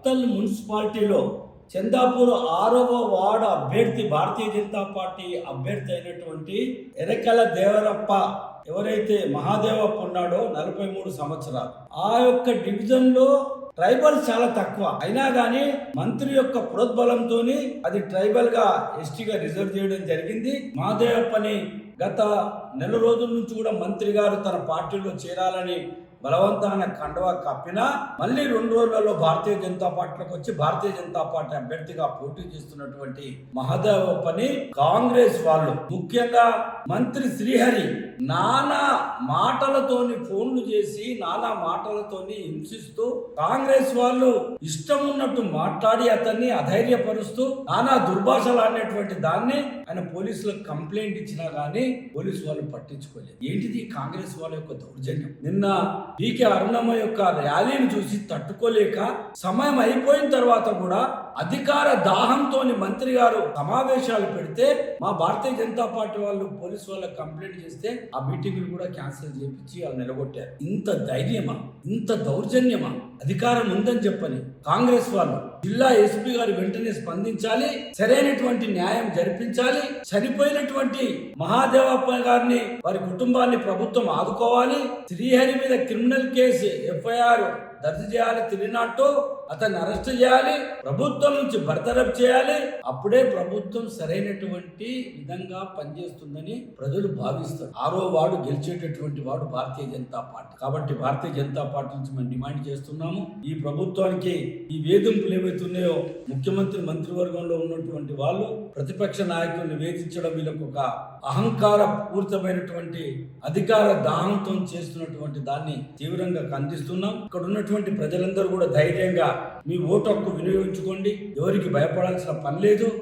ఉప్పల్ మున్సిపాలిటీలో చందాపూర్ 6వ వార్డు అభ్యర్థి భారతీయ జనతా పార్టీ అభ్యర్థి అయినటువంటి ఎరకల దేవరప్ప ఎవరైతే మహాదేవప్ప ఉన్నాడో 43 సంవత్సరాలు ఆ యొక్క డివిజన్లో ట్రైబల్ చాలా తక్కువ అయినా కానీ మంత్రి యొక్క ప్రోద్బలంతో అది ట్రైబల్ గా ఎస్టీగా రిజర్వ్ చేయడం జరిగింది. మహాదేవప్పని గత నెల రోజుల నుంచి కూడా మంత్రి గారు తన పార్టీలో చేరాలని బలవంతాన కండవా కప్పినా మళ్ళీ 2 రోజులలో భారతీయ జనతా పార్టీలోకి వచ్చి భారతీయ జనతా పార్టీ అభ్యర్థిగా పోటీ చేస్తున్నటువంటి మహాదేవప్పని కాంగ్రెస్ వాళ్ళు ముఖ్యంగా మంత్రి శ్రీహరి నానా మాటలతోని ఫోన్లు చేసి నానా మాటలతోని హింసిస్తూ కాంగ్రెస్ వాళ్ళు ఇష్టం ఉన్నట్టు మాట్లాడి అతన్ని అధైర్యపరుస్తూ నానా దుర్భాషలు అనేటువంటి దాన్ని ఆయన పోలీసులకు కంప్లైంట్ ఇచ్చినా గానీ పోలీసు వాళ్ళు పట్టించుకోలేదు. ఏంటిది కాంగ్రెస్ వాళ్ళ యొక్క దౌర్జన్యం. నిన్న పీకే అరుణమ్మ యొక్క ర్యాలీని చూసి తట్టుకోలేక సమయం అయిపోయిన తర్వాత కూడా అధికార దాహంతో మంత్రి గారు సమావేశాలు పెడితే మా భారతీయ జనతా పార్టీ వాళ్ళు పోలీసు వాళ్ళకి కంప్లైంట్ చేస్తే ఆ మీటింగ్లు కూడా క్యాన్సిల్ చేయించి వాళ్ళు నిలగొట్టారు. ఇంత ధైర్యమా, ఇంత దౌర్జన్యమా? అధికారం ఉందని చెప్పని కాంగ్రెస్ వాళ్ళు జిల్లా ఎస్పీ గారు వెంటనే స్పందించాలి, సరైనటువంటి న్యాయం జరిపించాలి. చనిపోయినటువంటి మహాదేవప్ప గారిని వారి కుటుంబాన్ని ప్రభుత్వం ఆదుకోవాలి. శ్రీహరి మీద క్రిమినల్ కేసు ఎఫ్ఐఆర్ దర్జీ చేయాలి, తిరిగినట్టు అతన్ని అరెస్ట్ చేయాలి, ప్రభుత్వం నుంచి బర్తరఫ్ చేయాలి. అప్పుడే ప్రభుత్వం సరైనటువంటి విధంగా పనిచేస్తుందని ప్రజలు భావిస్తారు. 6వ వార్డు గెలిచేటటువంటి వాడు భారతీయ జనతా పార్టీ. కాబట్టి భారతీయ జనతా పార్టీ నుంచి మనం డిమాండ్ చేస్తున్నాము, ఈ ప్రభుత్వానికి ఈ వేధింపులు ఏవైతున్నాయో ముఖ్యమంత్రి మంత్రివర్గంలో ఉన్నటువంటి వాళ్ళు ప్రతిపక్ష నాయకుల్ని వేధించడం వీళ్ళకు ఒక అహంకార పూరితమైనటువంటి అధికార దాహంతో చేస్తున్నటువంటి దాన్ని తీవ్రంగా ఖండిస్తున్నాం. ఇక్కడ ఉన్నటువంటి ప్రజలందరూ కూడా ధైర్యంగా మీ ఓటు హక్కు వినియోగించుకోండి. ఎవరికి భయపడాల్సిన పని లేదు.